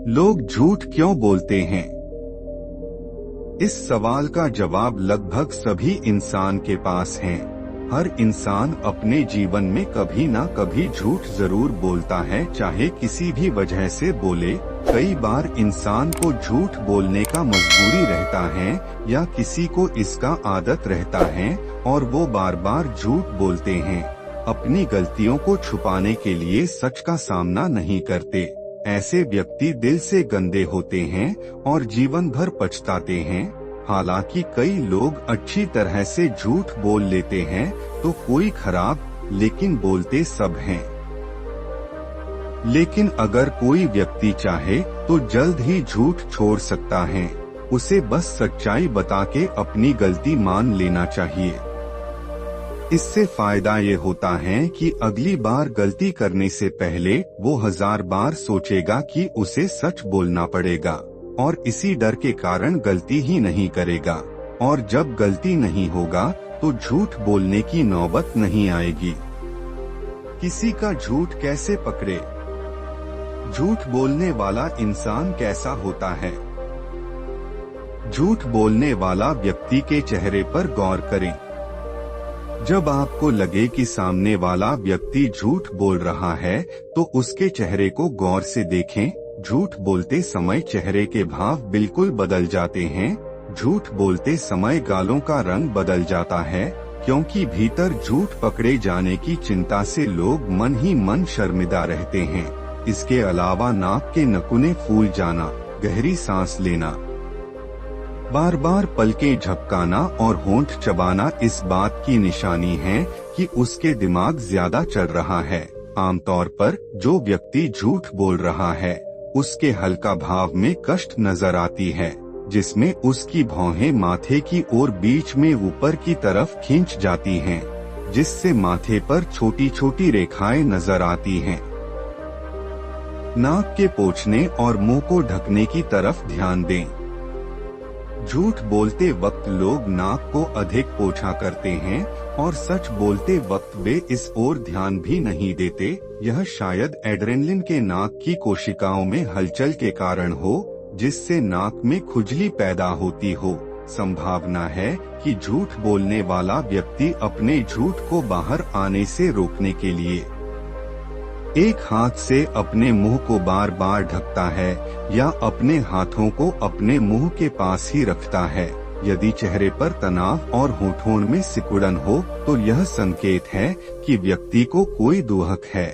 लोग झूठ क्यों बोलते हैं? इस सवाल का जवाब लगभग सभी इंसान के पास है। हर इंसान अपने जीवन में कभी ना कभी झूठ जरूर बोलता है, चाहे किसी भी वजह से बोले। कई बार इंसान को झूठ बोलने का मजबूरी रहता है या किसी को इसका आदत रहता है और वो बार बार झूठ बोलते हैं। अपनी गलतियों को छुपाने के लिए सच का सामना नहीं करते। ऐसे व्यक्ति दिल से गंदे होते हैं और जीवन भर पछताते हैं। हालांकि कई लोग अच्छी तरह से झूठ बोल लेते हैं तो कोई खराब, लेकिन बोलते सब हैं। लेकिन अगर कोई व्यक्ति चाहे तो जल्द ही झूठ छोड़ सकता है। उसे बस सच्चाई बता के अपनी गलती मान लेना चाहिए। इससे फायदा ये होता है कि अगली बार गलती करने से पहले वो 1000 बार सोचेगा कि उसे सच बोलना पड़ेगा और इसी डर के कारण गलती ही नहीं करेगा। और जब गलती नहीं होगा तो झूठ बोलने की नौबत नहीं आएगी। किसी का झूठ कैसे पकड़े? झूठ बोलने वाला इंसान कैसा होता है? झूठ बोलने वाला व्यक्ति के चेहरे पर गौर करें। जब आपको लगे कि सामने वाला व्यक्ति झूठ बोल रहा है तो उसके चेहरे को गौर से देखें। झूठ बोलते समय चेहरे के भाव बिल्कुल बदल जाते हैं। झूठ बोलते समय गालों का रंग बदल जाता है, क्योंकि भीतर झूठ पकड़े जाने की चिंता से लोग मन ही मन शर्मिंदा रहते हैं। इसके अलावा नाक के नकुने फूल जाना, गहरी सांस लेना, बार बार पलकें झपकाना और होंठ चबाना इस बात की निशानी है कि उसके दिमाग ज्यादा चल रहा है। आमतौर पर जो व्यक्ति झूठ बोल रहा है उसके हल्का भाव में कष्ट नजर आती है, जिसमें उसकी भौहें माथे की ओर बीच में ऊपर की तरफ खींच जाती हैं, जिससे माथे पर छोटी छोटी रेखाएं नजर आती हैं। नाक के पोंछने और मुंह को ढकने की तरफ ध्यान दें। झूठ बोलते वक्त लोग नाक को अधिक पोंछा करते हैं और सच बोलते वक्त वे इस ओर ध्यान भी नहीं देते। यह शायद एड्रेनलिन के नाक की कोशिकाओं में हलचल के कारण हो, जिससे नाक में खुजली पैदा होती हो। संभावना है कि झूठ बोलने वाला व्यक्ति अपने झूठ को बाहर आने से रोकने के लिए एक हाथ से अपने मुंह को बार बार ढकता है या अपने हाथों को अपने मुंह के पास ही रखता है। यदि चेहरे पर तनाव और होठों में सिकुड़न हो तो यह संकेत है कि व्यक्ति को कोई दुहक है।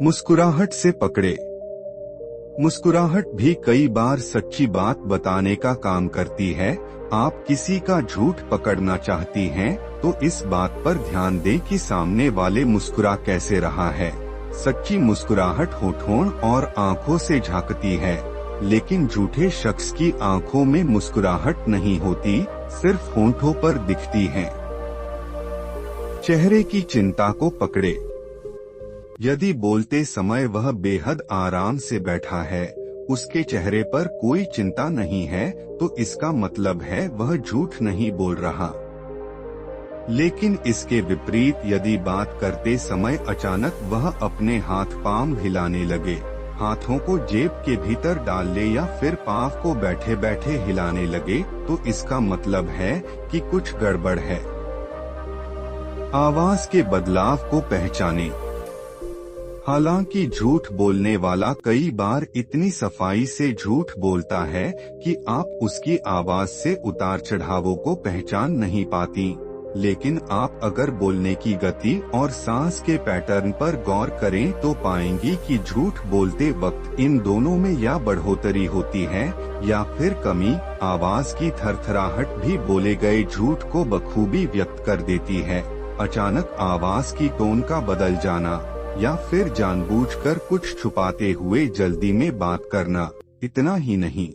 मुस्कुराहट से पकड़े। मुस्कुराहट भी कई बार सच्ची बात बताने का काम करती है। आप किसी का झूठ पकड़ना चाहती हैं तो इस बात पर ध्यान दें कि सामने वाले मुस्कुरा कैसे रहा है। सच्ची मुस्कुराहट होठों और आंखों से झांकती है, लेकिन झूठे शख्स की आंखों में मुस्कुराहट नहीं होती, सिर्फ होठों पर दिखती है। चेहरे की चिंता को पकड़े। यदि बोलते समय वह बेहद आराम से बैठा है, उसके चेहरे पर कोई चिंता नहीं है, तो इसका मतलब है वह झूठ नहीं बोल रहा। लेकिन इसके विपरीत यदि बात करते समय अचानक वह अपने हाथ पांव हिलाने लगे, हाथों को जेब के भीतर डाल ले या फिर पांव को बैठे बैठे हिलाने लगे, तो इसका मतलब है कि कुछ गड़बड़ है। आवाज के बदलाव को पहचाने। हालांकि झूठ बोलने वाला कई बार इतनी सफाई से झूठ बोलता है कि आप उसकी आवाज से उतार चढ़ावों को पहचान नहीं पाती, लेकिन आप अगर बोलने की गति और सांस के पैटर्न पर गौर करें तो पाएंगी कि झूठ बोलते वक्त इन दोनों में या बढ़ोतरी होती है या फिर कमी। आवाज की थरथराहट भी बोले गए झूठ को बखूबी व्यक्त कर देती है। अचानक आवाज की टोन का बदल जाना या फिर जानबूझकर कुछ छुपाते हुए जल्दी में बात करना। इतना ही नहीं,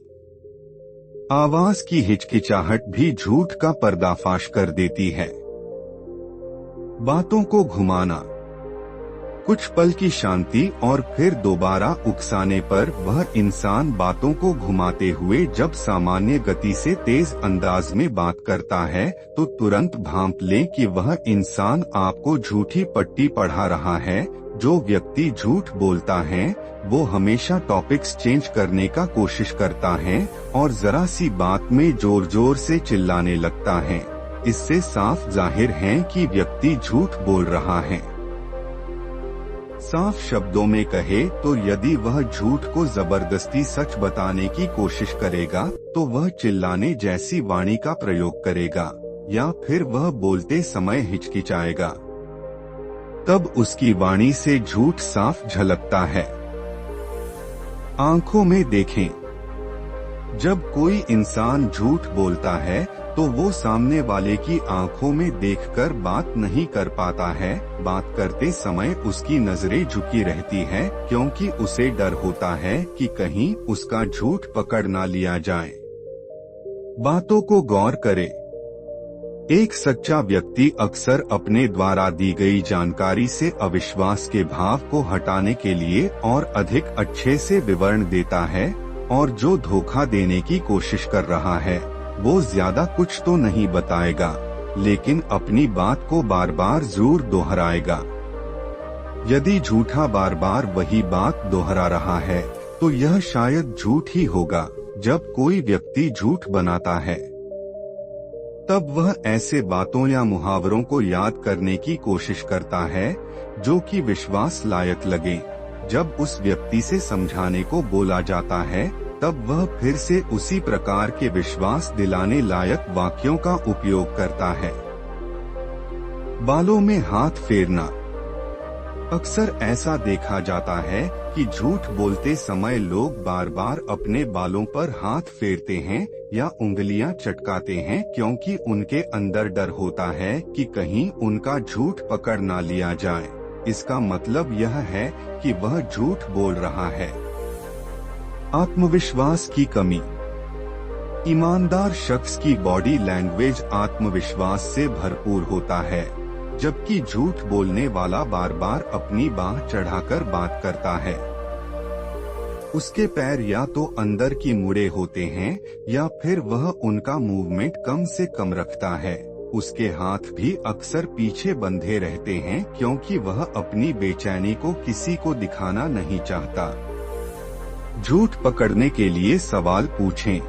आवाज की हिचकिचाहट भी झूठ का पर्दाफाश कर देती है। बातों को घुमाना। कुछ पल की शांति और फिर दोबारा उकसाने पर वह इंसान बातों को घुमाते हुए जब सामान्य गति से तेज अंदाज में बात करता है तो तुरंत भांप लें कि वह इंसान आपको झूठी पट्टी पढ़ा रहा है। जो व्यक्ति झूठ बोलता है वो हमेशा टॉपिक्स चेंज करने का कोशिश करता है और जरा सी बात में जोर जोर से चिल्लाने लगता है। इससे साफ जाहिर है कि व्यक्ति झूठ बोल रहा है। साफ शब्दों में कहे तो यदि वह झूठ को जबरदस्ती सच बताने की कोशिश करेगा तो वह चिल्लाने जैसी वाणी का प्रयोग करेगा या फिर वह बोलते समय हिचकिचाएगा। तब उसकी वाणी से झूठ साफ झलकता है। आंखों में देखें। जब कोई इंसान झूठ बोलता है तो वो सामने वाले की आंखों में देखकर बात नहीं कर पाता है। बात करते समय उसकी नजरें झुकी रहती है क्योंकि उसे डर होता है कि कहीं उसका झूठ पकड़ ना लिया जाए। बातों को गौर करें। एक सच्चा व्यक्ति अक्सर अपने द्वारा दी गई जानकारी से अविश्वास के भाव को हटाने के लिए और अधिक अच्छे से विवरण देता है, और जो धोखा देने की कोशिश कर रहा है वो ज्यादा कुछ तो नहीं बताएगा, लेकिन अपनी बात को बार बार जरूर दोहराएगा। यदि झूठा बार बार वही बात दोहरा रहा है तो यह शायद झूठ ही होगा। जब कोई व्यक्ति झूठ बनाता है तब वह ऐसे बातों या मुहावरों को याद करने की कोशिश करता है जो कि विश्वास लायक लगे। जब उस व्यक्ति से समझाने को बोला जाता है तब वह फिर से उसी प्रकार के विश्वास दिलाने लायक वाक्यों का उपयोग करता है। बालों में हाथ फेरना। अक्सर ऐसा देखा जाता है कि झूठ बोलते समय लोग बार बार अपने बालों पर हाथ फेरते हैं या उंगलियां चटकाते हैं क्योंकि उनके अंदर डर होता है कि कहीं उनका झूठ पकड़ ना लिया जाए। इसका मतलब यह है कि वह झूठ बोल रहा है। आत्मविश्वास की कमी। ईमानदार शख्स की बॉडी लैंग्वेज आत्मविश्वास से भरपूर होता है, जबकि झूठ बोलने वाला बार बार अपनी बाह चढ़ाकर बात करता है। उसके पैर या तो अंदर की मुड़े होते हैं या फिर वह उनका मूवमेंट कम से कम रखता है। उसके हाथ भी अक्सर पीछे बंधे रहते हैं क्योंकि वह अपनी बेचैनी को किसी को दिखाना नहीं चाहता। झूठ पकड़ने के लिए सवाल पूछें।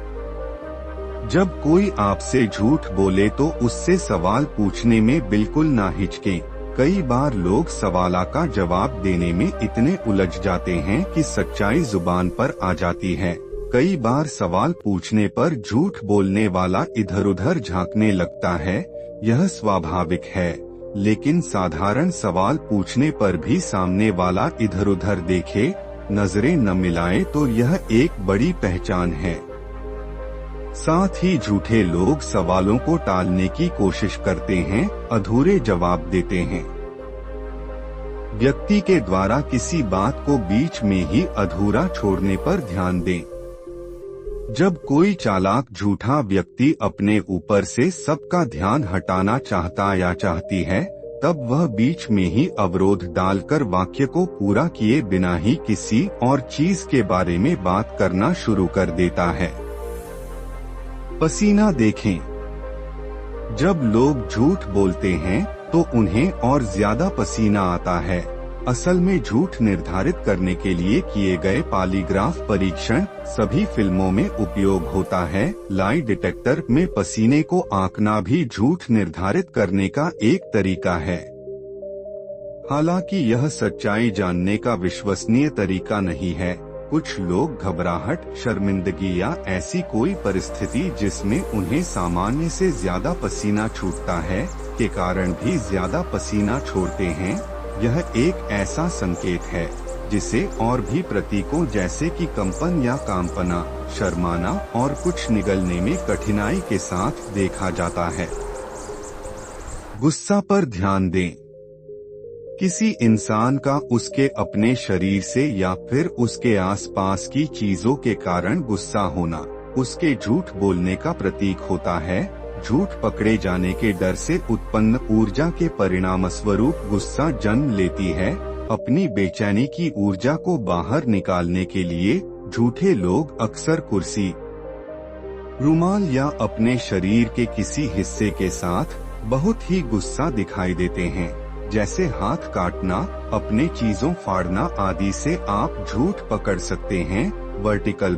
जब कोई आपसे झूठ बोले तो उससे सवाल पूछने में बिल्कुल ना हिचकें। कई बार लोग सवाल का जवाब देने में इतने उलझ जाते हैं कि सच्चाई जुबान पर आ जाती है। कई बार सवाल पूछने पर झूठ बोलने वाला इधर उधर झांकने लगता है। यह स्वाभाविक है, लेकिन साधारण सवाल पूछने पर भी सामने वाला इधर उधर देखे, नजरें न मिलाए तो यह एक बड़ी पहचान है। साथ ही झूठे लोग सवालों को टालने की कोशिश करते हैं, अधूरे जवाब देते हैं। व्यक्ति के द्वारा किसी बात को बीच में ही अधूरा छोड़ने पर ध्यान दें। जब कोई चालाक झूठा व्यक्ति अपने ऊपर से सबका ध्यान हटाना चाहता या चाहती है, तब वह बीच में ही अवरोध डालकर वाक्य को पूरा किए बिना ही किसी और चीज के बारे में बात करना शुरू कर देता है। पसीना देखें। जब लोग झूठ बोलते हैं तो उन्हें और ज्यादा पसीना आता है। असल में झूठ निर्धारित करने के लिए किए गए पॉलीग्राफ परीक्षण सभी फिल्मों में उपयोग होता है। लाई डिटेक्टर में पसीने को आंकना भी झूठ निर्धारित करने का एक तरीका है। हालांकि यह सच्चाई जानने का विश्वसनीय तरीका नहीं है। कुछ लोग घबराहट, शर्मिंदगी या ऐसी कोई परिस्थिति जिसमें उन्हें सामान्य से ज्यादा पसीना छूटता है के कारण भी ज्यादा पसीना छोड़ते हैं। यह एक ऐसा संकेत है जिसे और भी प्रतीकों जैसे कि कंपन या कांपना, शर्माना और कुछ निगलने में कठिनाई के साथ देखा जाता है। गुस्सा पर ध्यान दें। किसी इंसान का उसके अपने शरीर से या फिर उसके आसपास की चीजों के कारण गुस्सा होना उसके झूठ बोलने का प्रतीक होता है। झूठ पकड़े जाने के डर से उत्पन्न ऊर्जा के परिणामस्वरूप गुस्सा जन्म लेती है। अपनी बेचैनी की ऊर्जा को बाहर निकालने के लिए झूठे लोग अक्सर कुर्सी, रुमाल या अपने शरीर के किसी हिस्से के साथ बहुत ही गुस्सा दिखाई देते हैं। जैसे हाथ काटना, अपने चीजों फाड़ना आदि से आप झूठ पकड़ सकते हैं। वर्टिकल